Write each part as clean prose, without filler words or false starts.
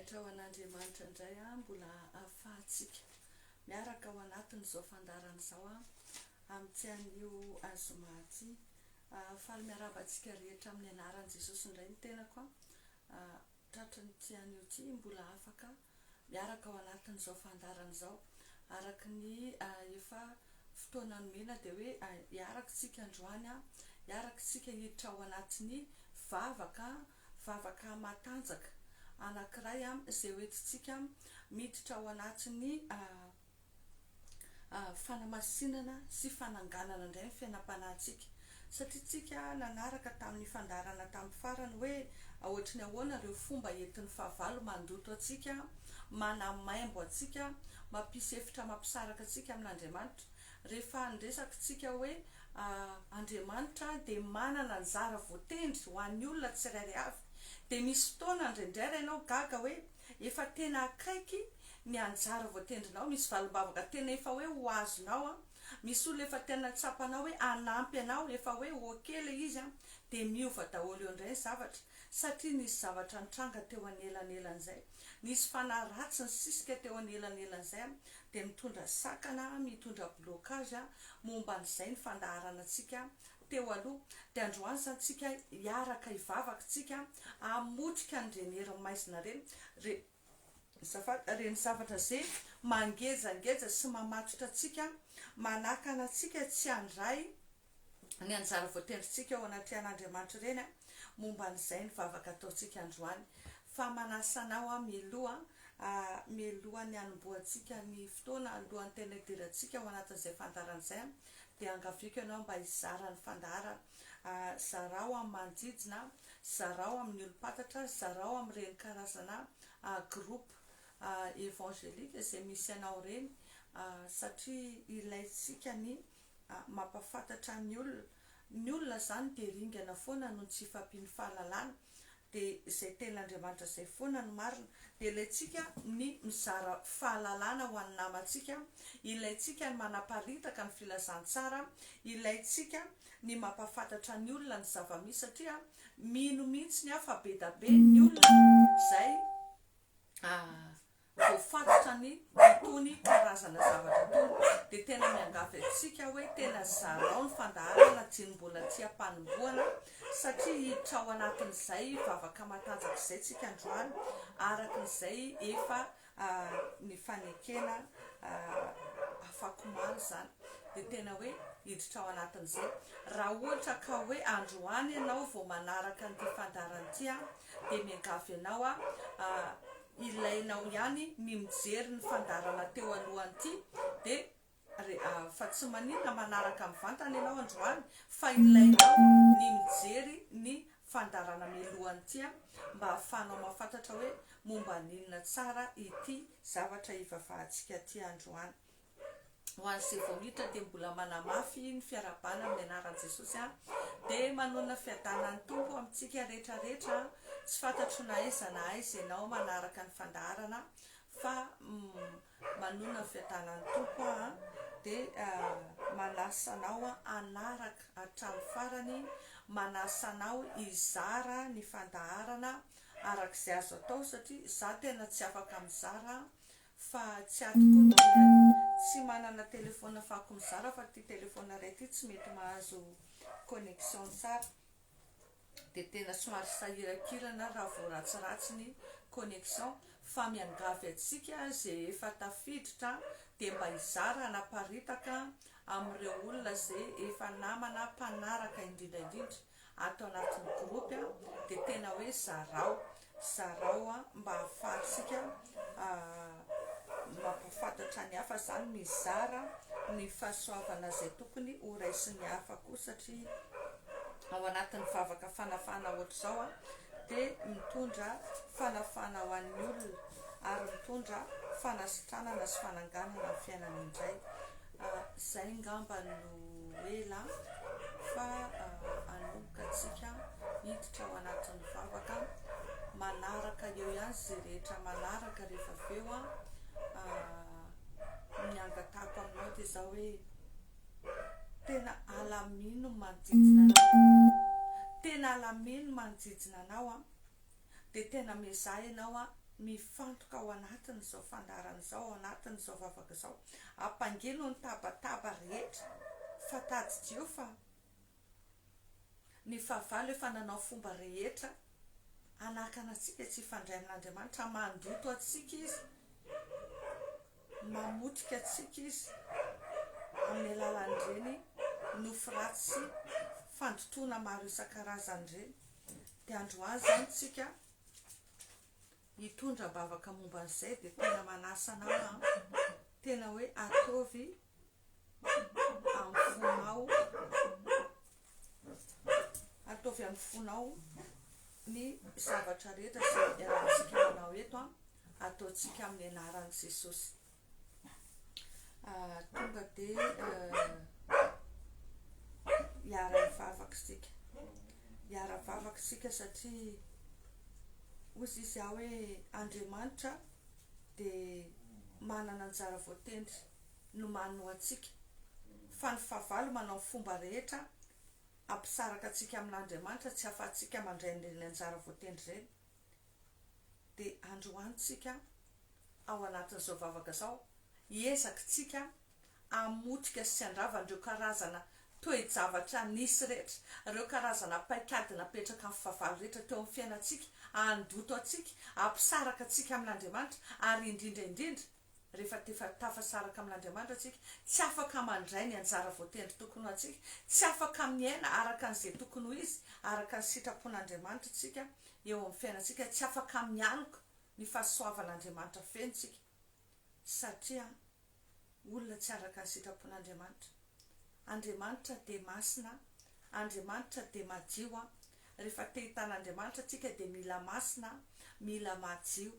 Misaotra ho an'Andriamanitra indray mbola ahafahantsika miaraka ao anatin'izao fandarana izao amin'ny an'io azomaty faly miarabantsika rehetra amin'ny anaran'i Jesosy indray ny tenako tratra ny tian'io ty mbola afaka miaraka ao anatin'izao fandarana izao araka ny efa fotoana nomena dia hoe hiarakantsika androany hiarakantsika hiditra ao anatin'ny vavaka matanjaka anankiray izay hoentintsika miditra ao anatin'ny fanamasinana sy fananganana indray ny fiainam-panahintsika satria tsika nanaraka tamin'ny fandarana tamin'ny farany hoe ohatry ny ahoana ireo fomba entin'ny fahavalo mandoto atsika manamaimbo atsika mampisy hevitra mampisaraka atsika amin'Andriamanitra rehefa andresaka tsika hoe Andriamanitra dia manana anjara voatendry ho an'ny olona tsirairay avy dia misy fotoana indraindray ianao gaga hoe efa tena akaiky ny anjara voatendrinao misy valim-bavaka tena efa hoe ho azonao misy olona efa tena tsapanao hoe anampy anao efa hoe okely izy dia miova daholo eo indray zavatra satria nisy zavatra nitranga teo anelan'elan'izay nisy fanaratsy ny sisika teo anelan'elan'izay dia mitondra sakana mitondra blocage momba n'izay ny fandaharana antsika teo aloha dia androany zany tsika hiaraka hivavaka tsika hamotrika ny renimaizina reny zavatra zay mangezangeja sy mamatotra atsika manakana atsika tsy handray ny anjara voatendritsika ao anaty an'Andriamanitra reny momba n'izay ny vavaka ataotsika androany fa manasanao mialohan'ny hanomboantsika ny fotoana alohan'ny tena idirantsika ao anatin'izay fandaran'izay dia angaviko ianao mba hizara ny fandarana zarao amin'ny manjijina zarao amin'ny olom-patatra zarao amin'ireny karazana groupe évangélika izay misy anao reny satria ilaitsika ny mampafantatra ny olona zany dia ringana foana no tsy fampiany fahalalana dia izay ten'Andriamanitra izay foana no marina dia ilaitsika ny mizara fahalalana ho an'ny namantsika ilaitsika ny manaparitaka ny filazantsara ilaitsika ny mampafantatra ny olona ny zava-misy satria mino mihitsy ny afabedabe ny olona izay voafatotra ny itony karazana zavatra tony dia tena miangavy antsika hoe tena zarao ny fandaharana tiany mbola ty hampanomboana satria hiditra ao anatin'izay vavaka matanjaka izay tsika androany arakin'izay efa ny fanekena afakomalo zany dia tena hoe hiditra ao anatin'izay raha ohatra ka hoe androany ianao vao manaraka nyty fandarana ty dia miangavy ianao ilainao ihany ny mijery ny fandarana teo alohany ty dia fa tsy maninona manaraka mivantana ianao androany fa ilainao ny mijery ny fandarana mialohany ty mba hahafanao mahafantatra hoe momba ninona tsara ity zavatra ivavahantsika ty androany ho an'izay vao miditra dia mbola manamafy ny fiarabana amin'ny anaran'i Jesosy dia manona fiadanan'ny tompo amintsika rehetrarehetra tsy fantatro na aiza na aiza ianao manaraka ny fandaharana fa manona fiadanan'ny tompo dia manasanao anaraka hatramin'ny farany manasanao hizara ny fandaharana arak'izay azo atao satria za tena tsy afaka mizara fa tsy atoko tsy manana telefona afaka mizara fa ty telefona iray ty tsy mety mahazo connexion tsara dia tena somary sahirakirana raha vao ratsiratsy ny connexion fa miangavy atsika zay efa tafiditra dia mba hizara hanaparitaka amin'ireo olona zay efa namana mpanaraka indrindraindrindra atao anatin'ny groupe dia tena hoe zarao mba hahafahantsika mampafantatra ny hafa zany mizara ny fahasoavana zay tokony ho raisiny hafa koa satria ao anatin'ny vavaka fanafana ohatr'izao dia mitondra fanafana ho an'ny olona ary mitondra fanasitranana sy fananganana ny fiainana indray izay ngamba no ela fa anomboka atsika hiditra ao anatin'ny vavaka manaraka eo ihany zay rehetra manaraka rehefa aveo miangatako aminao dia zao hoe tena alamino manodidina anao dia tena mizaha ianao mifantoka ao anatin'izao fandaran'izao ao anatin'izao vavaka izao ampangelo ny tabataba rehetra fatady dio fa ny fahavalo efa nanao fomba rehetra anakana atsika tsy fandray amin'Andriamanitra mandoto atsika izy mamotrika atsika izy amin'ny alalan'ireny nofiratsy sy fandotoana maro isan-karazany ireny dia androany zany tsika hitondra bavaka momba an'izay dia tena manasana tena hoe ataovy amin'ny fonao ataovy amin'ny fonao ny zavatra rehetra izay rahantsika manao eto ataontsika amin'ny anaran'i Jesosy. Tonga dia hiara-vavaka sika satria ozy izy aho hoe Andriamanitra dia manana anjara voatendry no manoa atsika fa ny fahavalo manao fomba rehetra ampisaraka atsika amin'Andriamanitra tsy afatsika mandray ny anjara voatendry ireny dia androantsika ao anatin'izao vavaka izao hiezaka tsika amotrika sy andravana ireo karazana toe-javatra nisy rehetra ireo karazana paikady napetraka amin'ny fahavalo rehetra teo amin'ny fiainantsika andoto atsika ampisaraka atsika amin'Andriamanitra ary indrindra rehefa tafasaraka amin'Andriamanitra atsika tsy afaka mandray ny anjara voatendry tokony atsika tsy afaka miaina araka an'izay tokony ho izy araka ny sitrapon'Andriamanitra tsika eo amin'ny fiainantsika tsy afaka mianoka ny fahasoavan'Andriamanitra fentsika satria olona tsy araka ny sitrapon'Andriamanitra. Andriamanitra dia masina, Andriamanitra dia madio rehefa te hitan'Andriamanitra tsika dia mila masina mila madio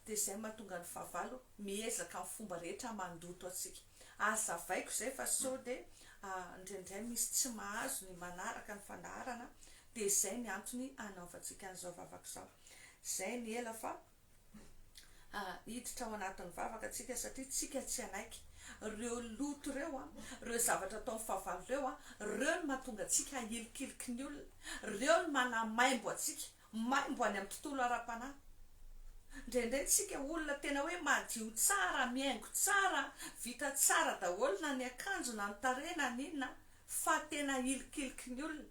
dia izay mahatonga ny fahavalo miezaka amin'ny fomba rehetra mandoto atsika azavaiko izay fa sao dia indraindray misy tsy mahazo ny manaraka ny fandaharana dia izay ny antony anaovantsika an'izao vavaka izao izay ny ela fa hiditra ao anatin'ny vavaka atsika satria tsika tsy anaiky ireo loto ireo zavatra atao amin'ny fahavalo ireo no mahatonga atsika hilikiliky ny olona ireo no manamaimbo atsika maimbo any amin'ny tontolo ara-panahy indraindray tsika olona tena hoe madio tsara miaingo tsara vita tsara daholo na ny akanjo na ny tarena ny inona fa tena hilikiliky ny olona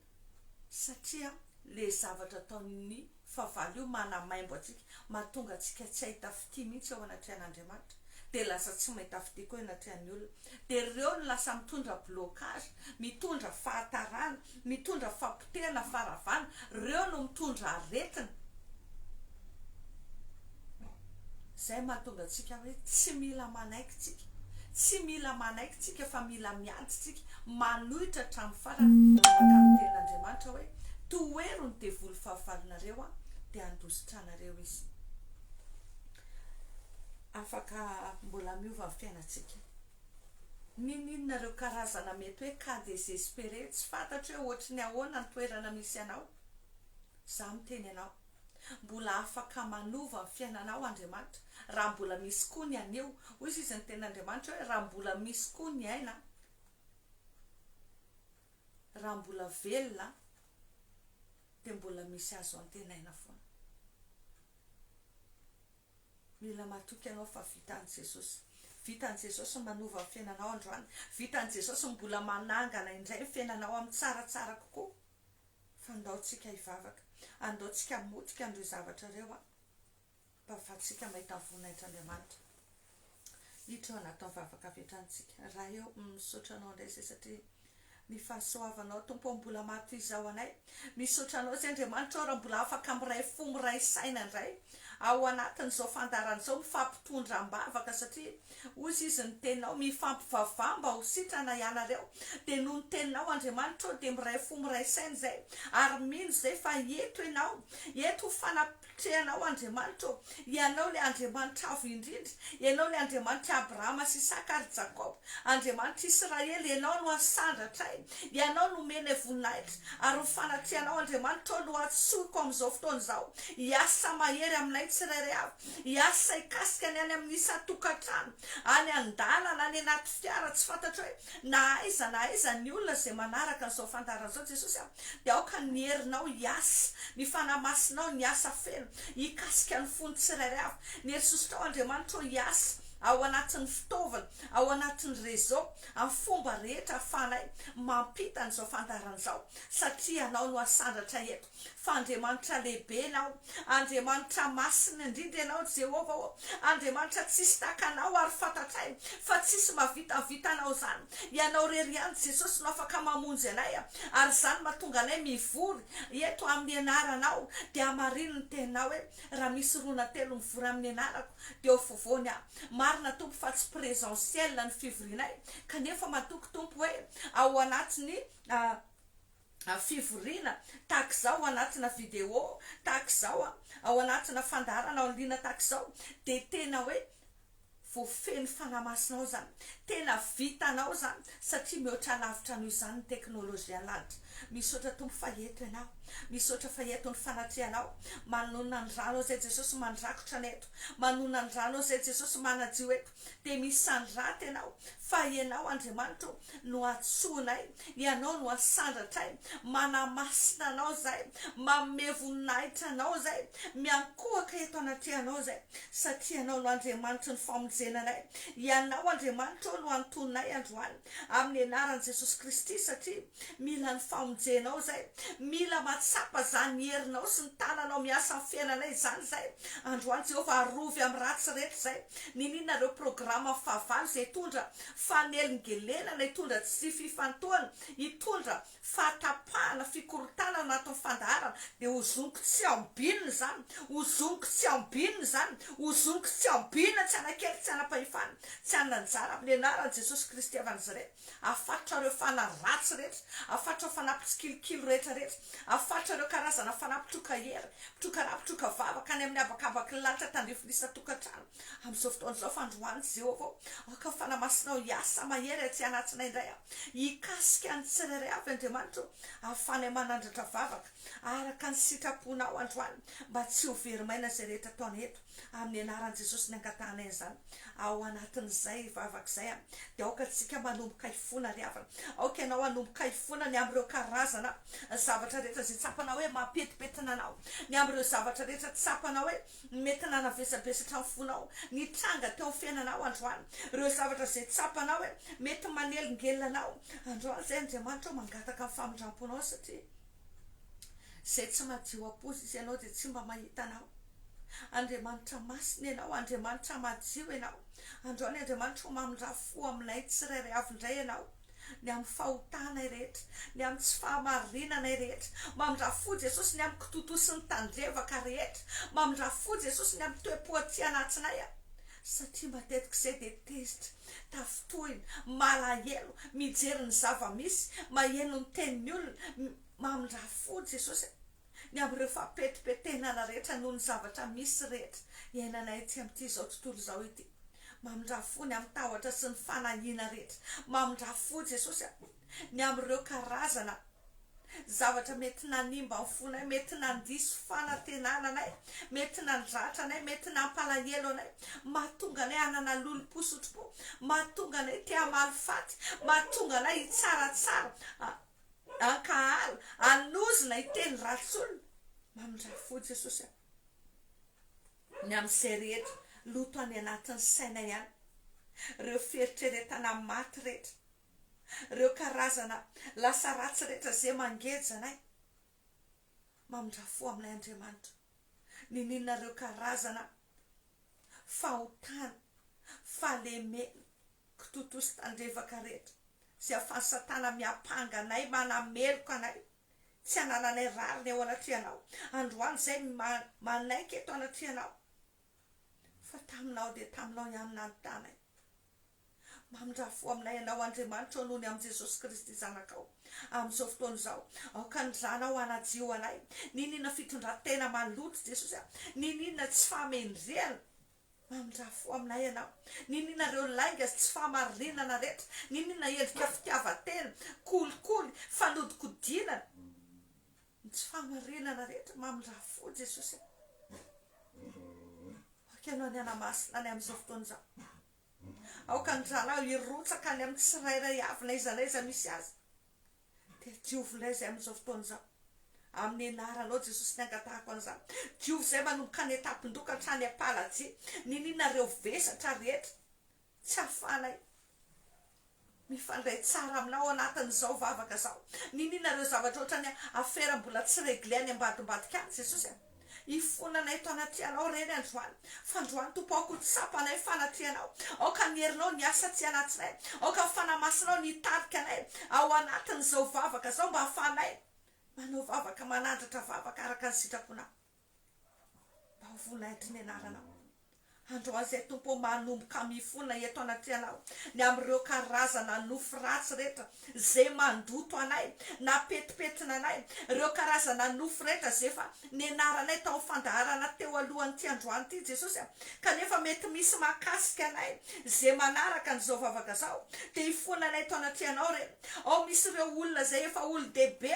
satria le zavatra ataon'ny fahavalo io manamaimbo atsika mahatonga atsika tsy ahita fity mihitsy ao anatrehan'Andriamanitra dia lasa tsy mahita fity koa anatrehan'ny olona dia ireo no lasa mitondra blocage mitondra fahatarana mitondra fampotehana faravana ireo no mitondra aretina izay mahatonga atsika hoe tsy mila manaiky tsika fa mila miady tsika manohitra hatramin'ny farany maka ny tenin'Andriamanitra hoe toero ny devoly fahavalonareo dia andositranareo izy afaka mbola miova ny fiainantsika ninonareo karazana mety hoe cas désespéré tsy fantatra hoe ohatry ny ahoana ny toerana misy anao za miteny anao mbola afaka manova ny fiainanao Andriamanitra raha mbola misy koa ny aneo hoy izy ny tenin'Andriamanitra hoe raha mbola misy koa ny aina raha mbola velona dia mbola misy azo antenaina foana mila matoky ianao fa vitan'i Jesosy manova ny fiainanao androany vitan'i Jesosy mbola manangana indray ny fiainanao amin'ny tsaratsara kokoa fa andaontsika hivavaka andaontsika motrika an'ireo zavatra ireo mba ahafahantsika mahita voninahitran'Andriamanitra hiditra ao anatin'ny vavaka avitrantsika raha eo misaotra anao indray izay satria ny fahasoavanao tompo mbola maty izao anay misaotra anao izay Andriamanitra raha mbola afaka miray fo miray saina indray ao anatin'izao fandaran'izao mifampitondra am-bavaka satria ozy izy ny teninao mifampivavah mba ho sitrana ianareo dia noho ny teninao Andriamanitra dia miray fo miray saina izay ary mino izay fa eto ianao eto fanapitrehanao Andriamanitra ianao le Andriamanitra avo indrindra ianao le Andriamanitra Abrahama sy Isaka ary Jakoba Andriamanitra Israely ianao no asandratra ianao no mena voninahitra ary ny fanatrehanao Andriamanitra no atsoiko amin'izao fotoana izao hiasa mahery aminay tsirairay avy hiasa ikasika ny any amin'ny isa-tokantrano any an-dalana any anaty fiara tsy fantatra hoe na aiza ny olona zay manaraka n'izao fandaran'izao Jesosy dia aoka ny herinao hiasa ny fanamasinao ny asa feno hikasika ny fony tsirairay avy ny herisosotrao Andriamanitra ho hiasa ao anatin'ny fitaovana ao anatin'ny réseau amin'ny fomba rehetra ahafahanay mampita n'izao fandaran'izao satria anao no asandatra eto fa Andriamanitra lehibe ianao Andriamanitra masina indrindra ianao Jehova Andriamanitra tsisy takanao ary fantatray fa tsisy mavitavitanao zany ianao rery ihany Jesosy no afaka mamonjy anay ary zany mahatonga anay mivory eto amin'ny anaranao dia marino ny teninao hoe raha misy rona telo mivory amin'ny anarako dia ho fovoany marina tompo fa tsy présentiel ny fivorianay kanefa matoky tompo hoe ao anatiny fivoriana tahaka zao anatina vidéo tahaka zao ao anatina fandarana ao liana tahaka zao dia tena hoe voafeny fanamasinao zany tena vitanao zany satria mihoatra lavitra noho izany ny teknôlôjia lanitra misaotra tompo fa eto ianao misaotra fa eto ny fanatrianao manonona ny rano zay Jesosy mandrakotra neto manonona ny rano zay Jesosy manadio eto dia misy sandraty ianao fa ianao Andriamanitra no atsoinay ianao no asandratray manamasina anao zay manome voninahitra anao zay miankohaka eto anatrianao zay satria ianao no Andriamanitra ny famonjenanay ianao Andriamanitra no antonay androany amin'ny anaran'i Jesosy Kristy satria mila ny famonjenao zay mila matsapa zany herinao sy ny tananao miasa amin'ny fiainanay zany zay androany Jehova arovy amin'ny ratsy rehetra zay ninina ireo programa fahavalo zay hitondra fanelingelenana hitondra tsy fifantohana hitondra fahatapahana fikorotana anatin'ny fandaharana dia hozoniko tsy ambinina zany hozoniko tsy ambinina zany hozoniko tsy ambinina tsy anakely tsy anapahifana tsy ananjara amin'ny anaran'i Jesosy Kristy avy Nazareta afatotra ireo fanaratsy rehetra afatotra fanampitsikilokilo rehetra rehetra afatotra ireo karazana fanapitroka hery pitroka ra pitroka vavaka any amin'ny abakabaky ny lanitra tandrifinisa tokantrano amin'izao fotoan'izao fandroany Jehova aka fanamasinao hiasa mahery aty anatinay indray hikasika ny tsirairay avy Andriamanitra ahafanay manandratra vavaka araka ny sitraponao androany mba tsy ho verimaina zay rehetra ataony eto amin'ny anaran'i Jesosy ny angatanay zany ao anatin'izay vavak'izay dia aoka tsika manomboka hifona ry havana aoka ianao hanomboka hifona ny amin'ireo karazana zavatra rehetra zay tsapanao hoe mampetipetina anao ny amin'ireo zavatra rehetra tsapanao hoe mety nanavesabesatra ny fonao ny tranga teo amin'ny fiainanao androany ireo zavatra zay tsapanao hoe mety manelingelinanao androany zay Andriamanitra mangataka amin'ny famindramponao satria zay tsy madio apozy izy ianao dia tsy mba mahita anao Andriamanitra masina ianao Andriamanitra madio ianao androany Andriamanitra mamindrafo aminay tsirairay avy indray ianao ny amin'ny fahotanay rehetra ny amin'ny tsy fahamarinanay rehetra mamindrafo Jesosy ny amin'ny kitotosi ny tandrevaka rehetra mamindrafo Jesosy ny amin'ny toe-po-aty anatinay satria matetika izay dia tezitra tafitohina malahelo mijery ny zava-misy maheno ny tenin'ny olona mamindrafo Jesosy ny amin'ireo fampetipetehana rehetra noho ny zavatra misy rehetra iainanay ety amin'ity izao tontolo izao ity mamindrafo ny amin'ny tahotra sy ny fanahiana rehetra mamindrafo Jesosy ny amin'ireo karazana zavatra mety nanimba ny fonay mety nandiso fanantenananay mety nandratra anay mety nampalahelo anay mahatonga anay hanana lolo-posotropo mahatonga anay tea malifaty mahatonga anay hitsaratsara ankahala anozina hiteny ratsolona mamindrafo Jesosy ny amin'izay rehetra loto any anatin'ny sainay ihany ireo fieritreretana maty rehetra ireo karazana lasa ratsy rehetra zay mangeja anay mamindrafo aminay Andriamanitra ninina ireo karazana fahotana fahalemena kitotosy tandrevaka rehetra zay ahafan'ny Satana miapanga anay manameloka anay tsy hanananay rariny ao anatrianao androany zay manaiky eto anatrianao fa taminao dia taminao ihany nanotanay mamindrafo aminay ianao Andriamanitra noho ny amin'i Jesosy Kristy zanakao amin'izao fotoana izao aoka ny ranao anadio anay ninina fitondran-tena maloto Jesosy ninina tsy fahamendrehana mamindrafo aminay ianao ninina ireo lainga tsy fahamarinana rehetra ninina endrika fitiavan-tena kolikoly fanodikodinana tsy fahamarinana rehetra mamindrafo Jesosy afaka ianao ny anamasina any amin'izao fotoana izao aoka ndrana irotsaka any amin'ny tsirairay avy na iza misy azy dia diovindray zay amin'izao fotoana izao amin'ny anaranao Jesosy ny angatahako an'izany diovy zay manomboka any etapin-doka hatrany am-palatsy ninonareo vesatra rehetra tsy ahafanay mifandray tsara aminao anatin'izao vavaka zao ninonareo zavatra ohatrany afera mbola tsy regle any ambadimbadika any Jesosy ifonanay to anaty anao reny androany fandroany tompo aoko tsapanay fanatrianao aoka nierinao ny asa tsy anatinay aoka fanamasinao ny tarika anay ao anatin'izao vavaka zao mba hafanay manao vavaka manandratra vavaka araka ny sitraponao mba ho vonaitry ny anaranao androany zay tompo manomboka mifona eto anaty anao ny amin'ireo karazana nofo ratsy rehetra zay mandoto anay na petipetina anay ireo karazana nofo rehetra zay fa ny anaranay tao fandaharana teo alohan'ny ty androany ty Jesosy kanefa mety misy makasika anay zay manaraka an'izao vavaka zao dia ifonanay tao anaty anao reny ao misy ireo olona zay efa olo-dehibe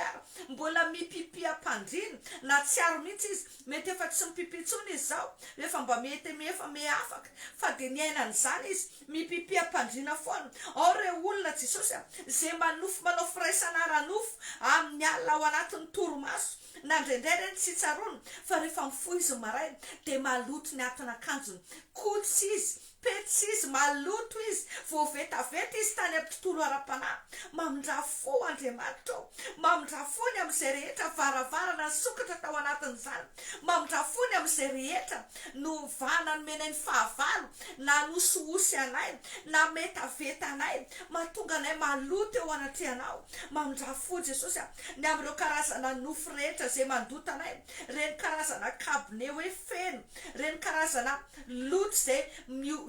mbola mipipia mpandriny na tsy aro mihitsy izy mety efa tsy mipipitsony izy zao efa mba mety efa afaka fa dia ny ainan'izany izy mipipia mpandrina foana ao ireo olona Jesosy zay manao firaisana ranofo amin'ny alina ao anatin'ny toromaso na ndraindray reny tsy tsaroana fa rehefa mifoy izy maraina dia maloto ny atin'akanjony kotsy izy petsy izy maloto izy voavetaveta izy tany amin'ny tontolo ara-panahy mamindrafo Andriamanitra mamindrafony amin'izay rehetra varavarana ny sokatra tao anatin'izany mamindrafony amin'izay rehetra no vana nomenay ny fahavalo na nososy anay na metaveta anay mahatonga anay maloto eo anaty anao mamindrafo Jesosy ny amin'ireo karazana nofo rehetra zay mandoto anay reny karazana kabone hoe feno reny karazana loto zay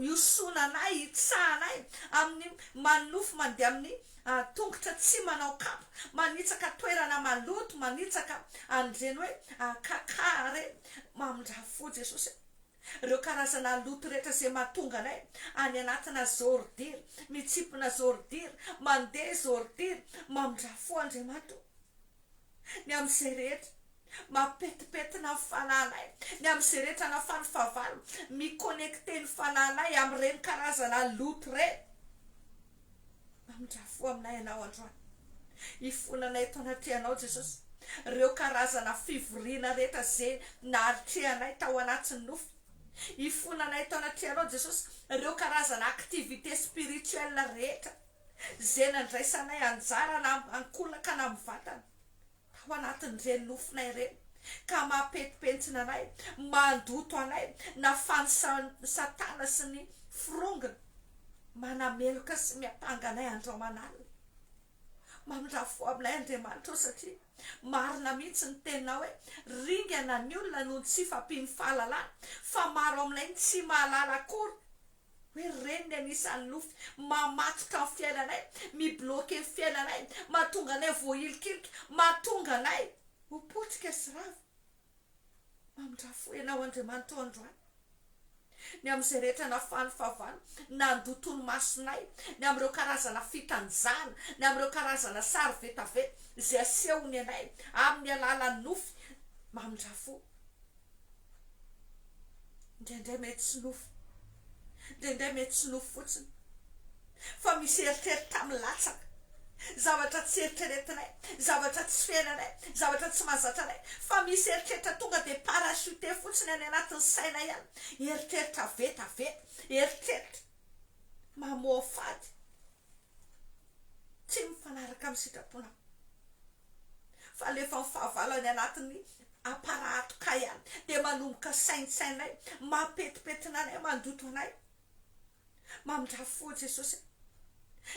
iosona anay itsahanay amin'ny manofo mandeha amin'ny tongotra tsy manao kapa manitsaka toerana maloto manitsaka an'ireny hoe kakare mamindrafo Jesosy ireo karazana loto rehetra zay mahatonga anay any anatina zordira mitsipona zordira mandeha zordira mamindrafo Andriamanitra ny amin'izay rehetra mapetipetina ny fanahinay ny amin'izay rehetra nafany fahavalo mikonekte ny fanahinay amin'ireny karazana loto reny mamindrafo aminay ianao androany ifonanay eto anaty anao Jesosy ireo karazana fivoriana rehetra zay naritrehanay tao anatin'ny nofo ifonanay eto anaty anao Jesosy ireo karazana aktivité spirituelle rehetra zay nandraisanay anjara na ankolaka na amin'ny vatana ao anatin'ireny nofonay reny ka mahapetipentina anay mandoto anay na satana sy ny firongana manameloka sy miapanga anay andro manalina mamindrafo aminay Andriamanitra satria marina mihitsy ny teninao hoe ringana ny olona noho tsy fampiny fahalalana fa maro aminay tsy mahalala akory hoe reny ny anisan'ny nofo mamatoka ny fiainanay mibloke ny fiainanay mahatonga anay voailikilika mahatonga anay hopotrika sy rava mamindrafo ianao Andriamanitra androany ny amin'izay rehetra nafany fahavalo nandoto ny masonay ny amin'ireo karazana fitanjana ny amin'ireo karazana sary vetaveta zay asehony anay amin'ny alalan'ny nofo mamindrafo indraindray mety tsy nofo indraindray mety tsy nofo fotsiny fa misy eritreritra milatsaka zavatra tsy eritreretinay zavatra tsy fiainanay zavatra tsy mahazatra anay fa misy eritreritra tonga dia parachute fotsiny any anatin'ny saina ihany eritreritra vetaveta eritreritra mamoafady tsy mifanaraka amin'ny sitraponao fa lefa mifahavalo any anatin'ny aparatoka ihany dia manomboka saintsainay mapetipetina anay mandoto anay mamindrafo Jesosy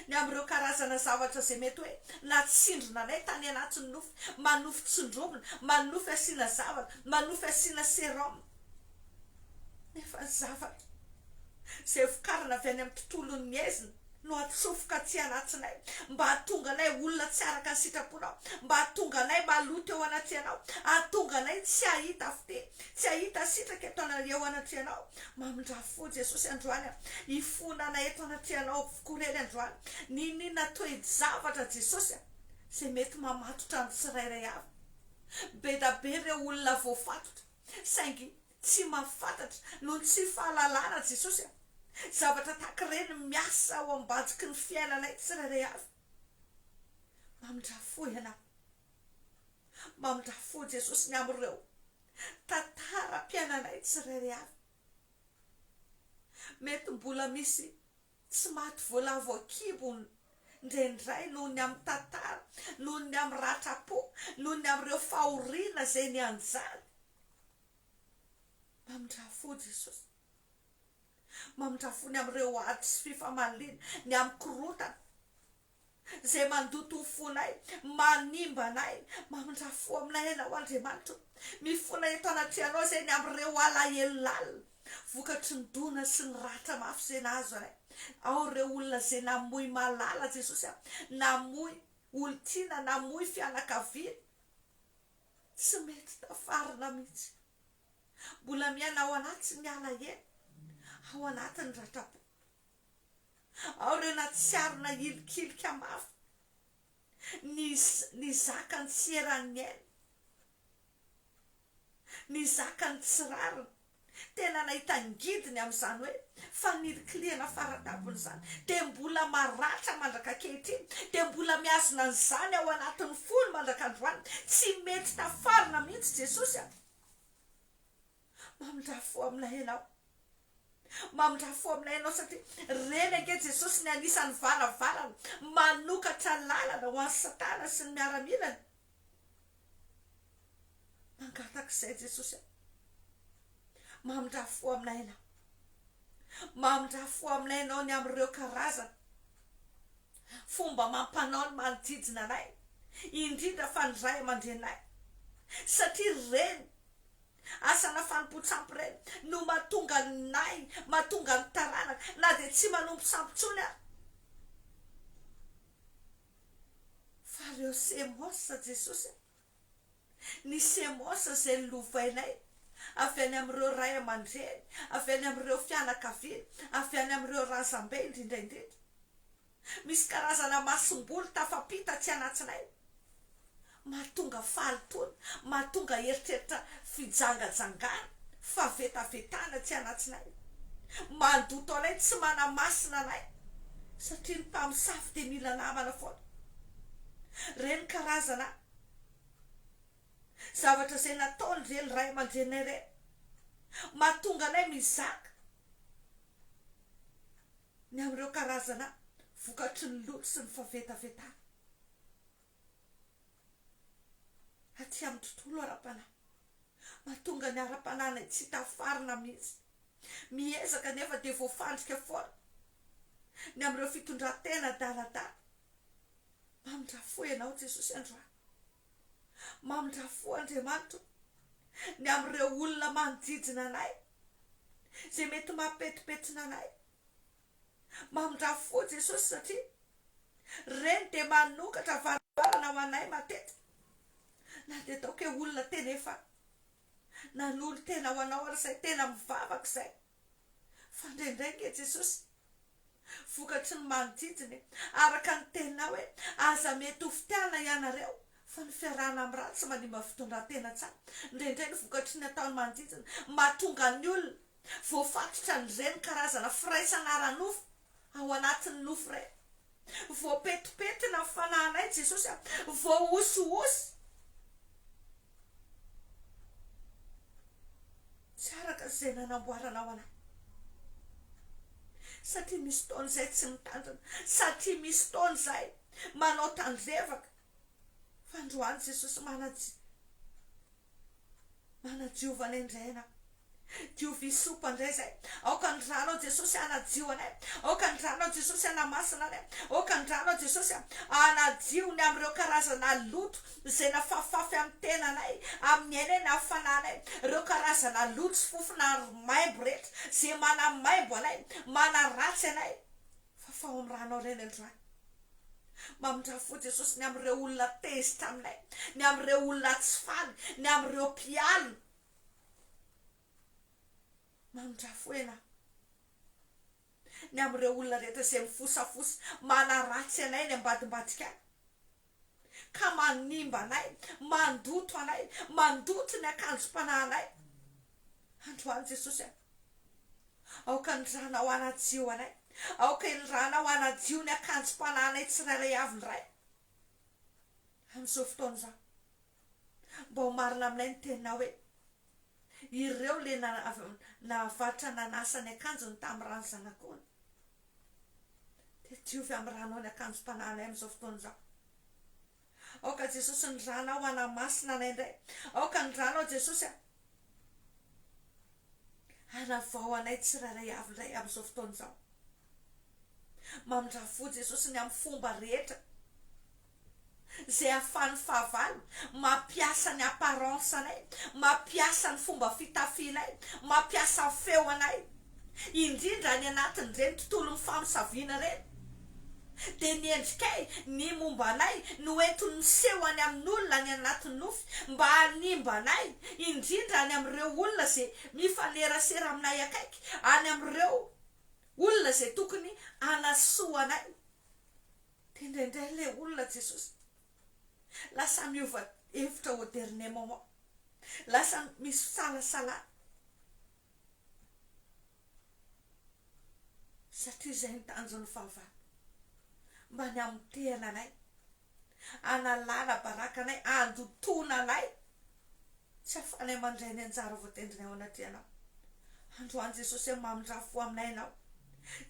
ny amin'ireo karazana zavatra zay mety hoe natsindrona anay tany anatin'ny nofo manofo tsindromina manofo asiana zavatra manofo asiana serum nefa zavatra zay vokarina avy any amin'ny tontolon'ny miezina no atsofoka aty anatinay mba hatonga anay olona tsy araka ny sitraponao mba hatonga anay maloto eo anaty anao hatonga anay tsy ahita fite tsy ahita sitraka eto eo anaty anao mamindrafo Jesosy androany ifonanay eto anaty anao vokorely androany ninona toe-javatra Jesosy zay mety mamatotra ny tsirairay avy be da be ireo olona voafatotra saingy tsy mahafantatra noho ny tsy fahalalana Jesosy zavatra tahaka ireny miasa ao ambadiky ny fiainanay tsirairay avy. Mamindrafo ianao, mamindrafo Jesosy ny amin'ireo tantaram-piainanay tsirairay avy. Mety mbola misy tsy maty voalavo akibo ndraindray noho ny amin'ny tantara, noho ny amin'ny ratra-po, noho ny amin'ireo fahoriana zay ny anjany. Mamindrafo Jesosy, mamindrafo ny amin'ireo ady sy fifamalina, ny amin'ny korotana zay mandoto ho fonay, manimba anay. Mamindrafo aminay ianao Andriamanitra, mifona eto anatrianao zay ny amin'ireo alahelo lalina, vokatry ny dona sy ny ratra mafy zay nahazo anay. Ao ireo olona zay namoy malala Jesosy, namoy olontiana, namoy fianakaviana, tsy mety tafarina mihitsy. Mbola miaina ao anaty ny alahelo, ao anatin'ny ratra-po. Ao ireo natsiarina ilikilika mafy, ny zakany tsy eran'ny aina, ny zakany tsy rarina. Tena nahita ngidiny amin'izany hoe fanilikiliana faratapony zany, dia mbola maratra mandraka ankehitriny, dia mbola miazona an'izany ao anatin'ny folo mandrakandroany. Tsy mety tafarina mihitsy Jesosy. Mamindrafo aminay ianao, mamindrafo aminay ianao, satria reny ange Jesosy ny anisan'ny varavarana manokatra lalana ho an'ny Satana sy ny miaramilana. Mangatak'izay Jesosy, mamindrafo aminay ianao, mamindrafo aminay ianao ny amin'ireo karazana fomba mampanao ny manodidina anay, indrindra fa ny ray aman-drenay, satria reny asana fanompontsampy reny no mahatonga nay, mahatonga ny taranaka, na dia tsy manompo sampintsony ary. Fa ireo semosa Jesosy, ny semosa zay lovainay avy any amin'ireo ray aman-dreny, avy any amin'ireo fianakaviana, avy any amin'ireo razambe indrindraindrindra. Misy karazana masom-boly tafampita tsy anatsinay, mahatonga fahalitoana, mahatonga eritreritra fijangajangana, favetaventana tsy anatsinay, mandoto anay tsy manamasina anay, satria ny mpamosafy dia mila namana foana. Reny karazana zavatra zay nataony reny ray aman-drenay reny, mahatonga anay mizaka ny amin'ireo karazana vokatry ny loto sy ny favetaventana. Aty amin'ny tontolo ara-panahy, mahatonga ny ara-panahynay tsy tafarina mihitsy, miezaka nefa dia voafandrika foana ny amin'ireo fitondran-tena daladala. Mamindrafo ianao Jesosy androany, mamindrafo Andriamanitra ny amin'ireo olona manodidina anay zay mety mampetipetina anay. Mamindrafo Jesosy, satria reny dia manokatra varavarana ho anay matetika, na dia ataoko hoe olona tena efa nanolo tena ho anao ary izay tena mivavaka izay. Fa ndraindray nge Jesosy, vokatry ny manodidiny, araka ny tena hoe aza mety ho fitiana ianareo, fa ny fiarahana amin'ny ratsy manimba fitondran-tena tsara. Ndraindray ny vokatry ny ataony manodidina, mahatonga ny olona voafatotra ny reny karazana firaisana ara-nofo ao anatin'ny nofo iray, voapetipetina ny fanahinay Jesosy, voahosihosy tsy araka izay nanamboarana ao anay. Satria misy taona izay tsy mitandrina, satria misy taona izay manao tandrevaka, fa androany Jesosy manadiovana indray anao. Diovy isopa indray zay, aoka ny ranao Jesosy anadio anay, aoka ny ranao Jesosy anamasina anay, aoka ny ranao Jesosy anadio ny amin'ireo karazana loto zay nafafafy amin'ny tenanay, amin'ny ainay na hafananay, ireo karazana loto sy fofona maimbo rehetra zay manamaimbo anay, manaratsy anay, fafao amin'ny ranao reny androany. Mamindrafo Jesosy ny amin'ireo olona tezitra aminay, ny amin'ireo olona tsy faly, ny amin'ireo mpialina. Mamindrafo ianao ny amin'ireo olona rehetra zay mifosafosa, manaratsy anay ny ambadimbadika any, ka manimba anay, mandoto anay, mandoto ny akanjo-panahinay. androany Jesosy aoka nydranao anajio anay aoka indranao anajio ny akanjom-pananay tsirairay avindray amin'izao fotoana izao mba ho marina aminay ny tenina hoe ireo le navatra nanasa ny akanjony tamin'ny rano zanak'ony dia diovy amin'ny rano ny akanjom-pananay amin'izao fotoana izao aoka Jesosy nydranao anamasina anay indray aoka nydranao Jesosy anavao anay tsirairay avindray amin'izao fotoana izao mamindrafo Jesosy ny amin'ny fomba rehetra zay ahafahan'ny fahavalo mampiasa ny apparence anay mampiasa ny fomba fitafianay mampiasa ny feo anay indrindra ny anatin'ireny tontolo ny famosavina reny dia ny endrikay ny momba anay no ento ny seho any amin'olona ny anatin'ny nofy mba hanimba anay indrindra any amin'ireo olona zay mifanerasera aminay akaiky any amin'ireo olona zay tokony anasoa anay dia indraindray le olona Jesosy lasa miova hevitra au dernier moment lasa misy salasala satria izay ny tanjon'ny fahavalo mba ny amintehana anay analala baraka anay andotona anay tsy afanay mandray ny anjara voatendriny ao anaty anao androany Jesosy mamindrafo aminay anao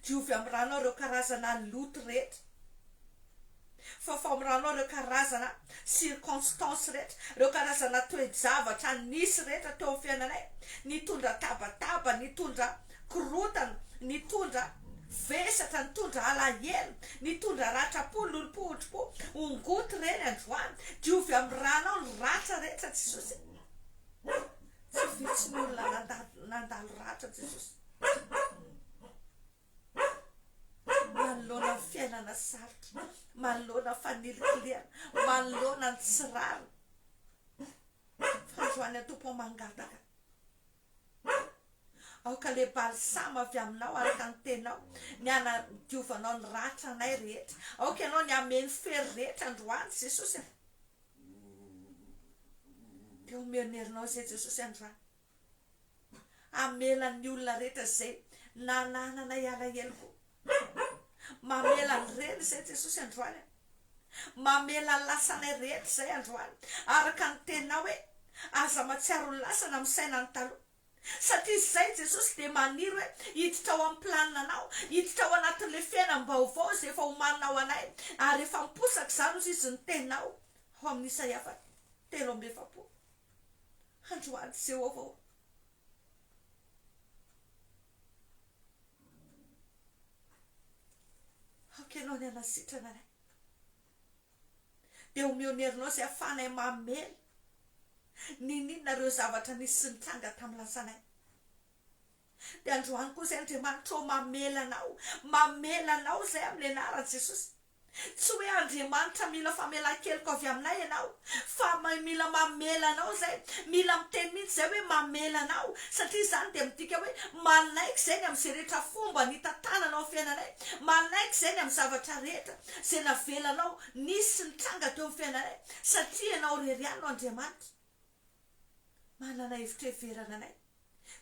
diovy amin'ny ranao ireo karazana loto rehetra fafamoranao ireo karazana circonstance rehetra ireo karazana toe-javatra nisy rehetra teo amin'ny fiainanay nitondra tabataba nitondra korotana nitondra vesatra nitondra alahelo nitondra ratrapo lolopohotro ongoty reny androany diovy amin'ny ranao ny ratra rehetra Jesosy tsy vitsy ny olona nandalo ratra Jesosy manoloana ny fiainana sarotra manoloana fanilikiliana manoloana ny tsiraro fandroany atompo mangataka aoka le balsama avy aminao araka ny tenao ny anadiovanao ny ratra anay rehetra aoka ianao ny ameny fery rehetra androany Jesosy dia omenerinao zay Jesosy androany amelan'ny olona rehetra zay nanananay alahelo mamela ny reny zay Jesosy androany mamela ny lasanay rehetra zay androany araka ny tenao hoe aza matsiaro ny lasana amin'ny saina ny taloha satria izay Jesosy dia maniry hoe hiditra ao amin'ny planina anao hiditra ao anatin'le fiainam-baovao zay efa homaninao anay ary efa miposaka izany ozy izy ny tenao ao amin'ny Isaia 3:7 androany Jehovah aoka ianao ny anasitrana anay dia omionerinao zay ahafanay mamela ninona ireo zavatra nisy sy nitranga tamin'ny lasanay dia androany koa zay Andriamanitra mamelanao zay amin'ny anarany Jesosy tsy hoe Andriamanitra mila famelan-keloka avy aminay ianao fa mila mamelanao zay mila miteny mihitsy zay hoe mamelanao satria izany dia midika hoe manaiky zay ny amin'izay rehetra fomba nitantananao fiainanay manaiky zay ny amin'ny zavatra rehetra zay navelanao nisy nitranga teo amin'ny fiainanay satria ianao rerianao Andriamanitra manana hevitra heverana anay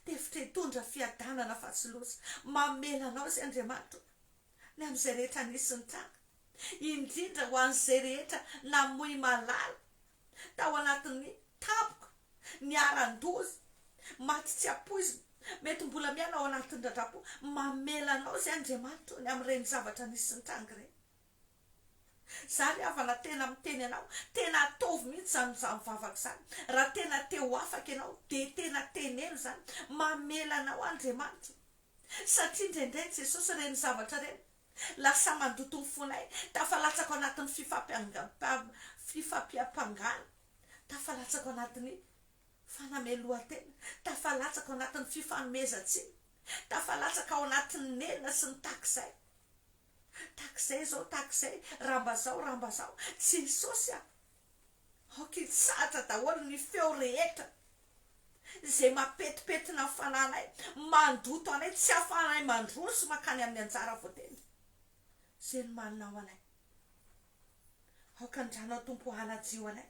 dia hevitra hitondra fiadanana fa tsy losa mamelanao zay Andriamanitra ny amin'izay rehetra nisy nitranga indrindra ho an'izay rehetra namoy malala tao anatin'ny tampoka ny aran-dozy maty tsy apoizina mety mbola miana ao anatin'ny radrapo mamelanao zay Andriamanitra ny amin'ireny zavatra nisy nitranga ireny zany avana tena miteny anao tena atovy mihitsy zany mivavaka izany raha tena teo afaka ianao dia tena teneno zany mamelanao Andriamanitra satria indraindray Jesosy ireny zavatra ireny lasa mandoto ny fonay tafalatsako anatin'ny fifampiam-pangana tafalatsako anatin'ny fanamelohan-tena tafalatsako anatin'ny fifanomezan-tsiny tafalatsaka ao anatin'ny nenina sy ny takizay zao takizay rambazao Jesosy aoka hitsatra daholo ny feo rehetra zay mapetipetina ny fananay mandoto anay tsy afanay mandrono sy makany amin'ny anjara voateny zay ny maninao anay aoka ndranao tompo anajio anay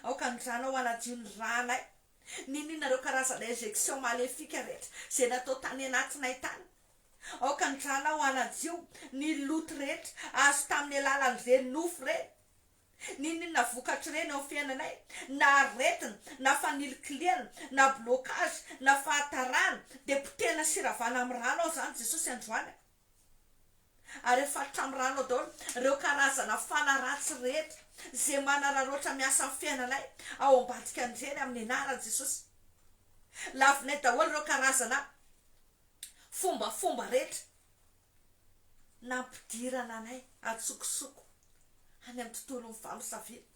aoka ndranao anajio ny ranay Ninonareo karazana injection maléfique rehetra zay natao tany anatinay tany aoka ny dranao anadio ny loto rehetra azo tamin'ny alalan'ireny nofo reny ninona vokatra reny ao fiainanay na aretina na fanilikiliana na blocage na fahatarana de potena siravana amin'ny rano ao zany Jesosy androany ary efa hatramy rano daholo reo karazana fanaratsy rehetra zay manararoatra miasa amin'ny fiainanay ao ambadika andreny amin'ny anaran'i Jesosy lavinay daholo reo karazana fomba rehetra nampidirana anay atsokosoko any amin'ny tontolon'ny famosavina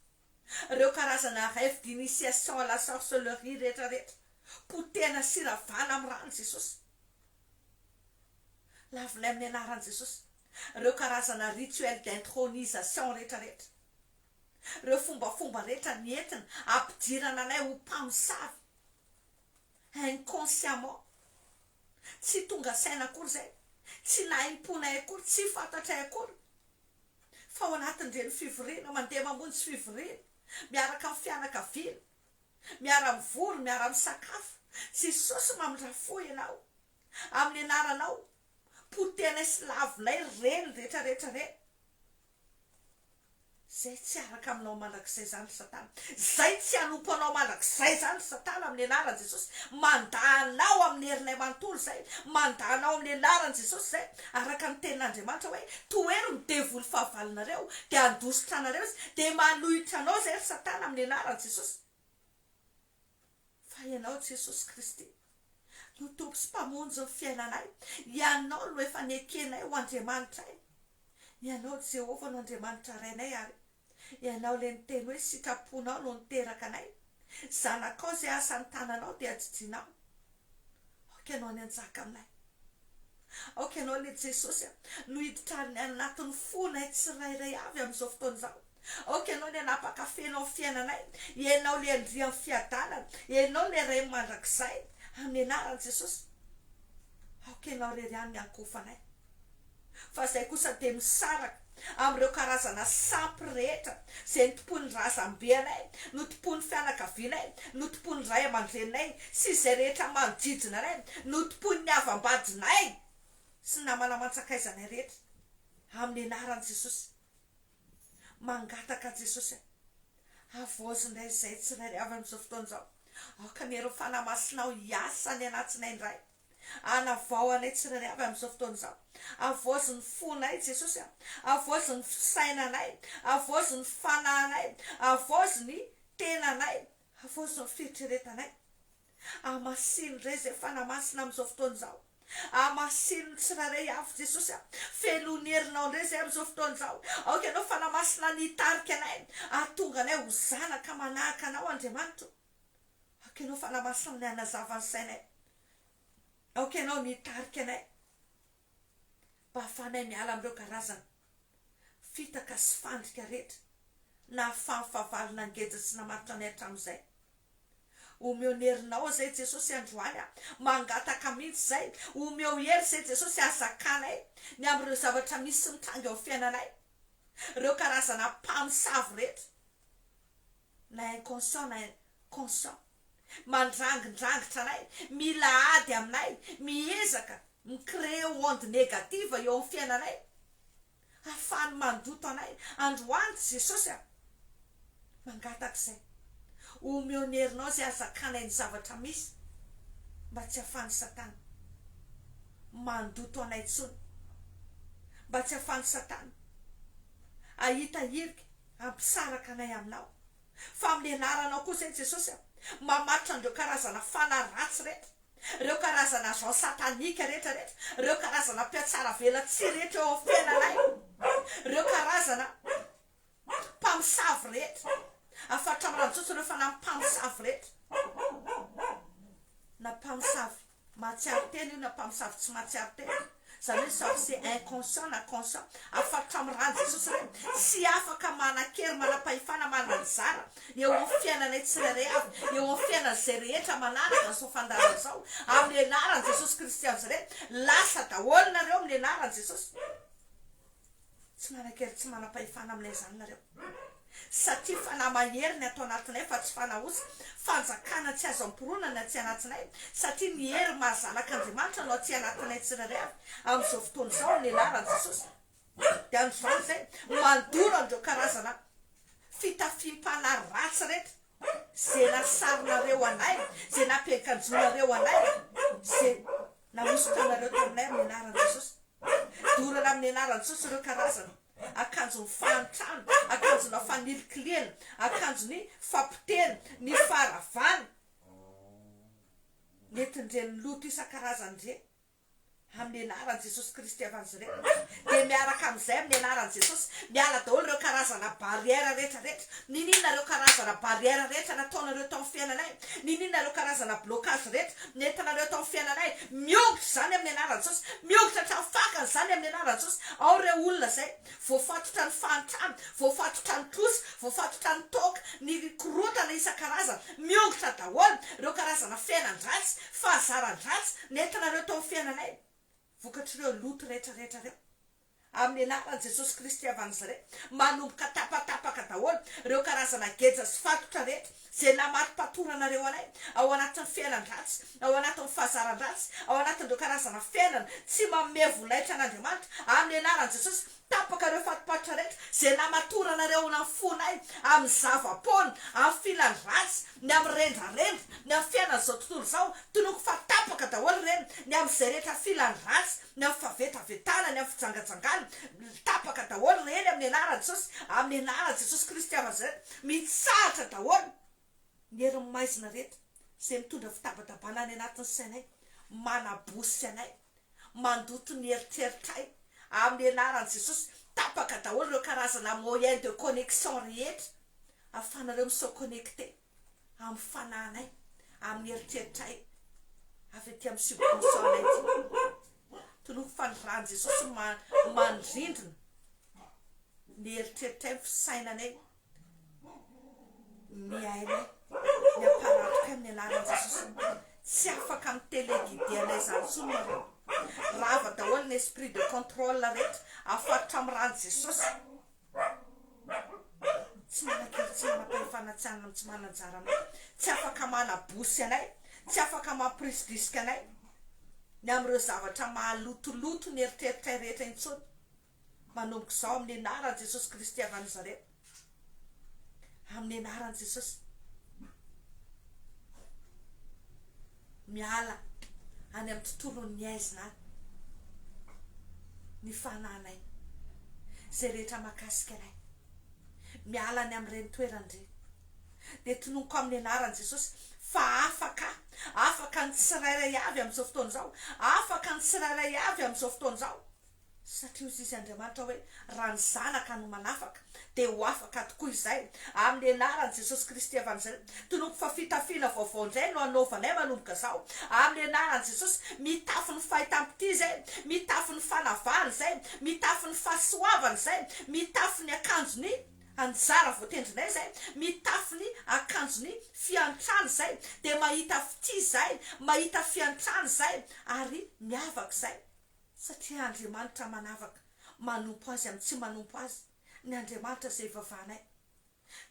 reo karazana rêve d'initiation à la sorcellerie rehetra potena siravana amin'ny rano Jesosy lavinay amin'ny anaran'i Jesosy reo karazana rituel d'intronisation rehetra reo fomba rehetra nentina ampidirana anay ho mpamosavy inconsciemment tsy tonga saina akory zay tsy naimponay akory tsy fantatray akory fa ao anatin'ireny fivoriana mandeha mamonjy fivoriana miaraka amin'ny fianakaviana miara mivory miara misakafo Jesosy mamindrafo ianao amin'ny anaranao potena sy lavinay reny rehetra reny zay tsy araka aminao mandrakizay zany Satana zay tsy anompo anao mandrakizay zany Satana amin'ny anaran'i Jesosy mandanao amin'ny herinay manontolo zay mandanao amin'ny anaran'i Jesosy zay araka ny tenin'Andriamanitra hoe toero ny devoly fahavalonareo de andositra anareo de manohitra anao zay Satana amin'ny anaran'i Jesosy fa ianao Jesosy Kristy no tompo sy mpamonjy ny fiainanay ianao no efa nekenay ho Andriamanitra ianao Jehovah no Andriamanitra rainay ary ianao le niteny hoe sitraponao no niteraka anay zanakao zay asany tananao de ajijinao aoka ianao ny anjaka aminay aoka ianao le Jesosy no hiditra ny anatin'ny fonay tsirairay avy amin'izao fotoana izao aoka ianao le napakafenao fiainanay ianao le andrian'ny fiadanana ianao le ray mandrakizay amin'ny anaran'i Jesosy aoka ianao rery ny ankofanay fa zay kosa de misaraka am'ireo karazana sampy rehetra zay notopony razambe anay notopony fianakavianay notopony ray aman-drenay sy zay rehetra manodidina anay notopony ny avambadinay sy namana mantsakaizanay rehetra amin'ny anaran'i Jesosy mangataka Jesosy avozinay zay tsirairay avy amin'izao fotoana izao aoka ny ireo fanamasinao hiasa ny anatinay indray anavao anay tsirairay avy amin'izao fotoana izao avozin'ny fonay Jesosy avozin'ny fisainanay avozin'ny fanahinay avozin'ny tenanay avozin'ny fieritreretanay amasiny ray zay fanamasina amin'izao fotoana izao amasiny tsirairay avy Jesosy felonerinao ndray zay amin'izao fotoana izao aoka ianao fanamasina nitarika anay ahatonga anay ho zanaka manahaka anao Andriamanitra aoka ianao fanamasina ny anazava ny sainay aoka ianao nitarika anay mba ahafahanay miala amin'ireo karazana fitaka sy fandrika rehetra na fahafavalona ngeza sy namaritra anay hatramin'izay omeonerinao zay Jesosy androany mangataka mihitsy zay omeo hery zay Jesosy azakanay ny amin'ireo zavatra misy mitrangy ao fiainanay reo karazana mpamosavy rehetra na inconscient na conscient mandrangindrangitra anay mila ady aminay miezaka micrée onde négative eo amin'ny fiainanay ahafahany mandoto anay androany Jesosy mangataka zay omeonerinao zay azakanay ny zavatra misy mba tsy ahafahany Satana mandoto anay tsony mba tsy ahafahany Satana ahita hirika ampisaraka anay aminao fa amin'ny anaranao koa zay Jesosy mamaritra andreo karazana fanaratsy rehetra reo karazana agent satanika rehetra reo karazana mpiatsara vela tsy rehetra eo amin'ny fiainanay reo karazana mpamosavy rehetra afatra mirantsotso reo fa na mpamosavy rehetra na mpamosavy mahatsiaro tena io na mpamosavy tsy mahatsiaro tena zany hoe sorcier inconscient na conscient afatra mirano Jesosy reny tsy afaka manakery manapahifana mananjara eo amin'ny fiainanay tsirairay avy eo amin'ny fiainana zay rehetra manaraka zao fandarana zao amin'ny anaran'i Jesosy Kristy azy reny lasa daholo nareo amin'ny anaran'i Jesosy tsy manakery tsy manapahifana aminay zany nareo satria fanahy mahery ny atao anatinay fa tsy fanaosy fanjakana tsy azo amporonana tsy anatinay satria ny hery mahazanak'Andriamanitra anao tsy anatinay tsirairay avy amin'izao fotoana izao ny anaran'i Jesosy dia androany zay mandoro andreo karazana fitafiam-panahy ratsy rehetra zay nasarinareo anay zay nampiakanjonareo anay zay nahosotanareo taminay amin'ny anaran'i Jesosy dorana amin'ny anaran'i Jesosy ireo karazana akanjony fanitrano akanjona fanilikiliana akanjony fampiteny ny faravany netindreny loto isan-karazany re amin'ny anaran'i Jesosy Kristy avy an'zay dia miaraka amin'izay amin'ny anaran'i Jesosy miala daholo ireo karazana barrière rehetrarehetra ninona ireo karazana barrière rehetra nataonareo tao amin'ny fiainanay ninona ireo karazana blocage rehetra nentinareo tao amin'ny fiainanay miongotra zany amin'ny anaran'i Jesosy miongotra hatramin'ny fakany zany amin'ny anaran'i Jesosy ao ireo olona zay voafatotra ny fanitrano voafatotra ny klosy voafatotra ny toka ny korotana isan-karazana miongotra daholo ireo karazana fiainan-dratsy fahazaran-dratsy nentinareo tao amin'ny fiainanay vokatr'ireo loto rehetrarehetra reo amin'ny anaran'i Jesosy Kristy avy an'Nazareta manomboka tapatapaka daholo ireo karazana geja sy fatotra rehetra zay namarim-patoranareo anay ao anatin'ny fiainan-dratsy ao anatin'ny fahazaran-dratsy ao anatin'ireo karazana fiainana tsy manome volaitra an'Andriamanitra amin'ny anaran'i Jesosy tapaka ireo fatopatotra rehetra zay namatoranareo na fonay amin'ny zava-pona amin'ny filan-dratsy ny amin'ny rendrarendra ny amin'ny fiainan''izao tontolo izao tonoko fa tapaka daholo reny ny amin'izay rehetra filan-dratsy ny amin'ny favetavetana ny amin'ny fijangajangana tapaka daholo reny amin'ny anaran'i Jesosy amin'ny anaran'i Jesosy Kristy avy an'Nazareta mitsahatra daholo ny herin'ny maizina rehetra zay mitondra fitabatabana any anatin'ny sainay manabosy anay mandoto ny eritreritray amin'ny anaran'i Jesosy tapaka daholo ireo karazana moyen de connexion rehetra ahafahanareo misao connecté amin'ny fanahinay amin'ny eritreritray avy aty amin'ny subventionanay ty tonoko fanirany Jesosy mandrindrina ny eritreritray fisainanay miainay ny aparatoka amin'ny anaran'i Jesosy tsy afaka amin'ny téléguidenay zany sonareo rava daholo ny esprit de contrôle rehetra afatotra amin'ny rano Jesosy tsy manakely tsy manam-pahefanatsianana tsy mananjara anay tsy afaka manabosy anay tsy afaka mampirisodriska anay ny amin'ireo zavatra mahalotoloto ny eritreritray rehetra intsony manomboka izao amin'ny anaran'i Jesosy Kristy avy an'Nazareta amin'ny anaran'i Jesosy miala any amin'ny tontolon'ny aizina ny fananay zay rehetra mahakasika anay miala any amin'ireny toerandre dia tononoko amin'ny anaran'i Jesosy fa afaka ny tsirairay avy amin'izao fotoana izao afaka ny tsirairay avy amin'izao fotoana izao satria hozy izy Andriamanitra hoe raha ny zanaka no manafaka dia ho afaka tokoa izay amin'ny anaran'i Jesosy Kristy avy an'Nazareta tonoko fa fitafiana vaovao indray no anaovanay manomboka izao amin'ny anaran'i Jesosy mitafy ny fahitampity zay mitafy ny fanavany zay mitafy ny fahasoavany zay mitafy ny akanjony anjara voatendrinay zay mitafy ny akanjony fiantrano zay dia mahita fity zay mahita fiantrano zay ary miavaka zay satria Andriamanitra manavaka manompo azy amin'ny tsy manompo azy ny Andriamanitra zay vavanay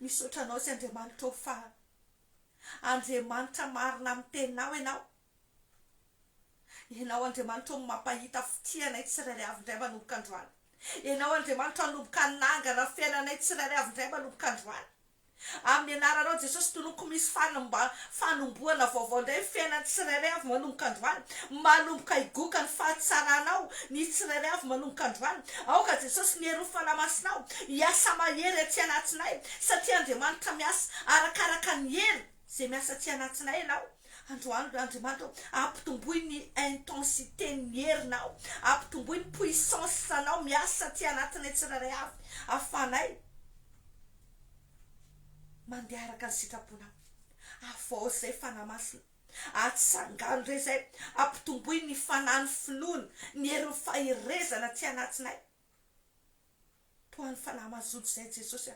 misaotra anao sy Andriamanitra ho fa Andriamanitra marina amin'ny teninao ianao Andriamanitra mampahita fitianay tsirairay avy indray manomboka androany ianao Andriamanitra manomboka nangana fiainanay tsirairay avy indray manomboka androany amin'ny anaranao Jesosy tonoko misy fanomboana vaovao indray fiainany tsirairay avy manomboka androany manomboka igoka ny fahatsaranao ny tsirairay avy manomboka androany aoka Jesosy ny herin'ny fanamasinao hiasa mahery aty anatinay satria Andriamanitra miasa arakaraka ny hery zay miasa aty anatinay ianao androany Andriamanitra ampitomboy ny intensité ny herinao ampitomboy ny puissance anao miasa aty anatinay tsirairay avy ahafanay mandeha araka ny sitraponao avao zay fanamasina atsangano re zay ampitomboy ny fanany finoana ny herin'ny fahirezana ty anatinay toany fanamazoto zay Jesosy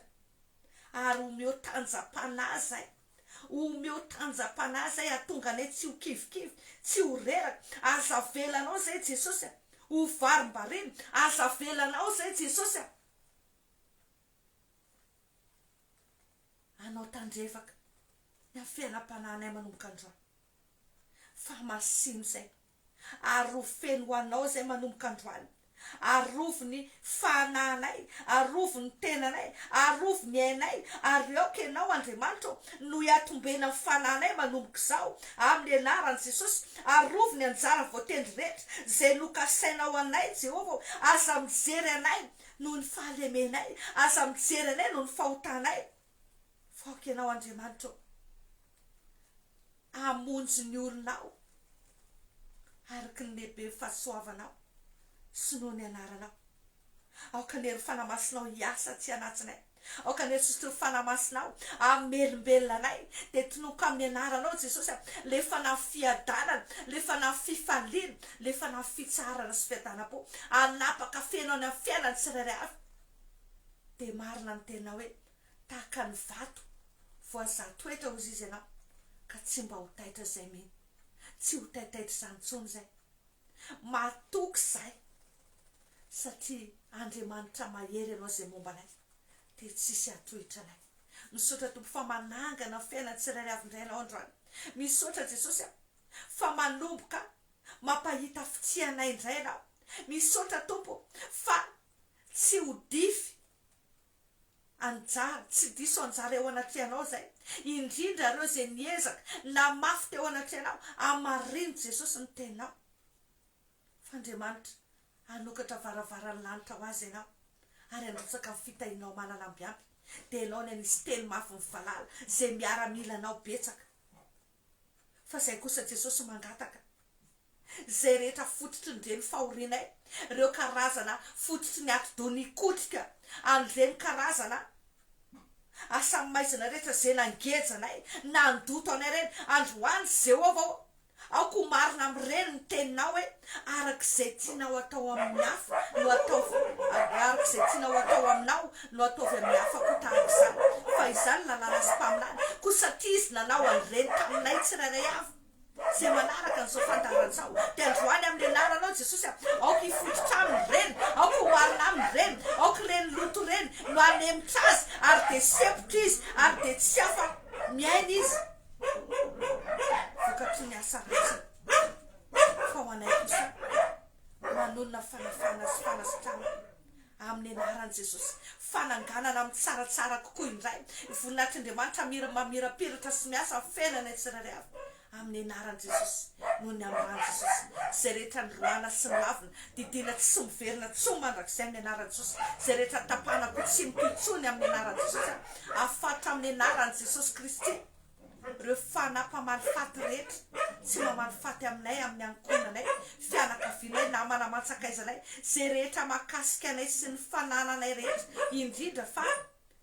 ary omeo tanjam-panahy zay omeo tanjam-panahy zay atonga anay tsy ho kivikivy tsy ho reraka aza velanao zay Jesosy ho varim-barina aza velanao zay Jesosy anao tandrefaka ny fiainam-pananay manomboka androany fa masiny zay arofeny ho anao zay manomboka androany arovo ny fananay arovo ny tenanay arovo ny ainay ary aoka ianao Andriamanitra no hiatombena fananay manomboka zao amin'ny anaran'i Jesosy arovo ny anjara voatendry rehetra zay lokasainao anay Jehovah aza mijery anay noho ny fahalemenay aza mijery anay noho ny fahotanay fa aoka ianao Andriamanitra amonjy ny olonao araka ny lehibe fahasoavanao sy noho ny anaranao aoka nery fanamasinao hiasa tsy anatsinay aoka nery sotro fanamasinao amelombelona anay de tinoka amin'ny anaranao Jesosy le fanafiadanana le fanafifaliana le fanafitsarana sy fiadanam-po anapaka fenao ny amin'ny fiainany tsirairay avy de marina ny tena hoe tahaka ny vato voazatoetra hozy izy ianao ka tsy mba ho taitra zay mihitsy tsy ho taitaitra zany tsony zay matoky zay satria Andriamanitra mahery ianao zay momba anay de tsisy atohitra anay misaotra Tompo fa manangana fiainany tsirairay avy indray ianao androany misaotra Jesosy fa manomboka mampahita fitianay indray ianao misaotra Tompo fa tsy ho dify anjara tsy diso anjara eo anatrianao zay indrindra reo zay niezaka na mafy teo anatrianao amariny Jesosy ny tenao fa Andriamanitra anokatra varavarany lanitra ho azy ianao ary androtsaka ny fitahinao mananambiampy de ianao ny anisy teny mafy mivalala zay miaramila anao betsaka fa zay kosa Jesosy mangataka zay rehetra fototry ny reny fahorinay reo karazana fototry ny atidony kotrika an'ireny karazana asa maizina rehetra zay nangejanay nandoto anay reny androany Jehovah aoko marina amin'ireny ny teninao hoe arak'izay tianao atao amin'ny hafa no atao arak'izay tianao atao aminao no ataovy amin'ny hafa ko tahaka izany fa izany lalàna sy mpaminany ko satria izy nanao an'ireny taminay tsirairay avy zay manaraka n'izao fandaran'izao de androany amin'ny anaranao Jesosy aoka hifototra amin'ireny aoka ho marina amin'ireny aoka ireny loto ireny no anemitra azy ary de sepotra izy ary de tsy afa miaina izy vokatry ny asa ratsy fa ho anay kosa manonona fanafana sy fanasitrana amin'ny anaran'i Jesosy fananganana amin'ny tsaratsara kokoa indray voninahitr'Andriamanitra mamirapiratra sy miasa fiainana tsirairay avy amin'ny anaran'i Jesosy noho ny anaran'i Jesosy zay rehetra ny roana sy ny lavina didina tsy miverina tsy mandrakizay amin'ny anaran'i Jesosy zay rehetra tapanako tsy mipitsony amin'ny anaran'i Jesosy afatra amin'ny anaran'i Jesosy Kristy reo fanampamalifaty rehetra tsy mamalifaty aminay amin'ny ankonanay fianakavinay namana mantsakaizanay zay rehetra makasika anay sy ny fanananay rehetra indrindra fa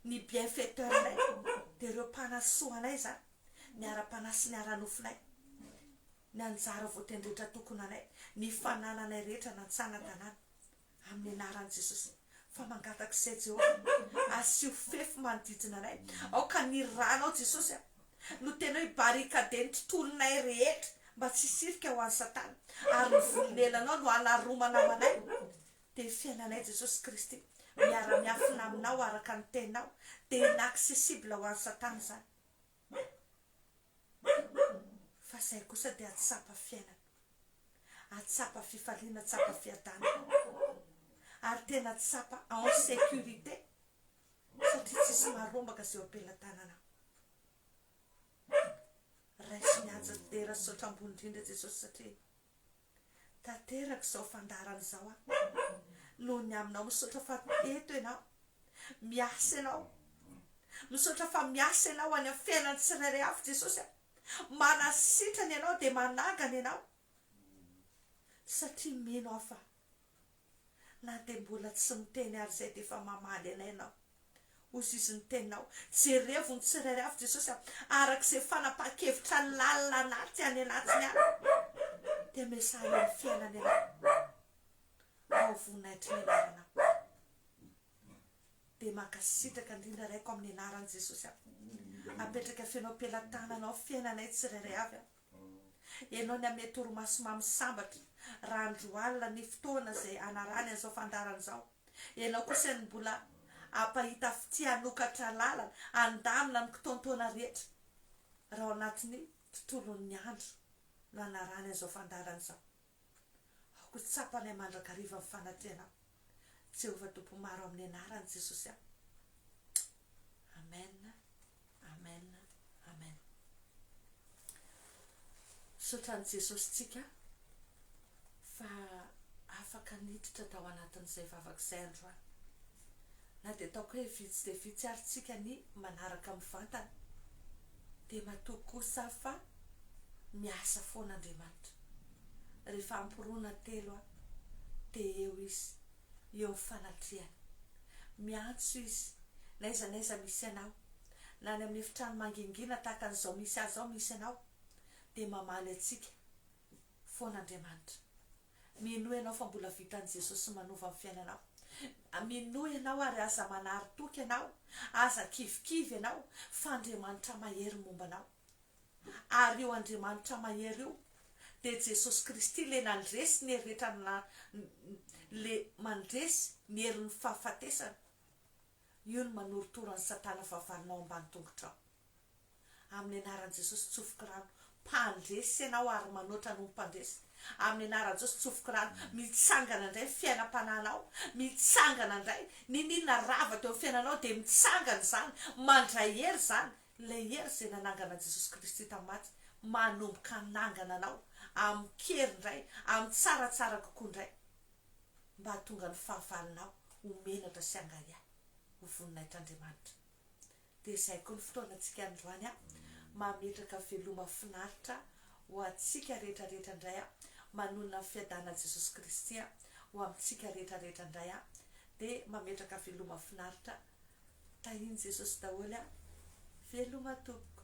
ny bienfaiteur-nay de reo mpanasoanay zany ny ara-panasy ny ara-nofinay ny anjara voatendretra tokony anay ny fanananay rehetra nantsanan-tanàna amin'ny anaran'i Jesosy fa mangataka izay Jehovah asio fefy manodidina anay aoka ny ranao Jesosy no tena hoe barikade ny tontolonay rehetra mba tsy hisirika ho an'ny Satana ary ny volinenanao no hanaromana amanay de fiainanay Jesosy Kristy miara-miafina aminao araka ny teninao de inaccessible ho an'ny Satana zany fa zay kosa de atsapa fiainana atsapa fifaliana atsapa fiadana ary tena atsapa en sécurité satria tsisy marombaka zay ampelantanana raisy mianja dera sotra ambony indrindra Jesosy satria tanteraka izao fandarana izao noho ny aminao misaotra fa eto ianao miasa ianao misaotra fa miasa ianao any amin'ny fiainany tsirairay avy Jesosy manasitrany ianao de manangana ianao satria mino afa na de mbola tsy miteny ary zay de efa mamaly anay ianao ozy izy ny teninao jerevony tsirairay avy Jesosy arak'izay fanapaha-kevitra ny lalina anaty any anatiny any de mesahy ny fiainany ianao ao voninahitry ny anarana de makasitraka indrindra raiko amin'ny anaran'i Jesosy apetraka fianao pelantananao fiainanay tsirairay avy ianao ny ame torimaso mamosambatra raha andro alina ny fotoana zay anarany an'izao fandarana izao ianao kosa ny mbola ampahita fitianokatra lalana andamina amin'ny kitontoana rehetra raha anatiny tontolon'ny andro no anarany an'izao fandarana izao. Aoko tsapany mandrakariva amin'ny fanatrehanao. Jehovah tompo maro amin'ny anarany Jesosy. Amen, amen, amen. Sotran'i Jesosy tsika fa afaka niditra tao anatin'izay vavak'izay androany. Na dia ataoko hoe vitsy dia vitsy ary tsika ny manaraka amin'ny vantana, dia matoa kosa fa miasa foan'Andriamanitra. Rehefa ampirona telo dia eo izy, eo amin'ny fanatriany. Miantso izy, n'aiza n'aiza misy anao, na ny amin'ny efitrano mangingina tahaka an'izao misy azy ao misy anao, dia mamaly atsika foan'Andriamanitra. Minoa ianao fa mbola vitan'i Jesosy manova amin'ny fiainanao. Minoa ianao ary aza manary toky ianao, aza kivikivy ianao, fa Andriamanitra mahery mombanao. Ary io Andriamanitra mahery io dia Jesosy Kristy le nandresy ny hery le mandresy ny herin'ny fahafatesana. Io no manorotoro ny Satana vavalinao ambany tongotrao. Amin'ny anaran'i Jesosy tsofoka rano, mpandresy ianao ary manoatra no mpandresy. Amin'ny anaran'i Jesosy tsofoka rano, mitsangana indray fiainam-pananao, mitsangana indray ninona rava teo fiainanao dia mitsangana izany, mandray hery izany. Ilay hery izay nanangana Jesosy Kristy tamin'ny maty, manomboka hanangana anao amin'ny kery indray, amin'ny tsaratsara kokoa indray, mba hahatonga ny fahafalinao homenatra sy hangaia ho voninahitr'Andriamanitra. Dia izay koa ny fotoanantsika androany, mametraka veloma finaritra ho antsika rehetrarehetra indray, manonona ny fiadanan'i Jesosy Kristy ho amintsika rehetrarehetra indray, dia mametraka veloma finaritra. Tahiny Jesosy daholo, veloma tompoko.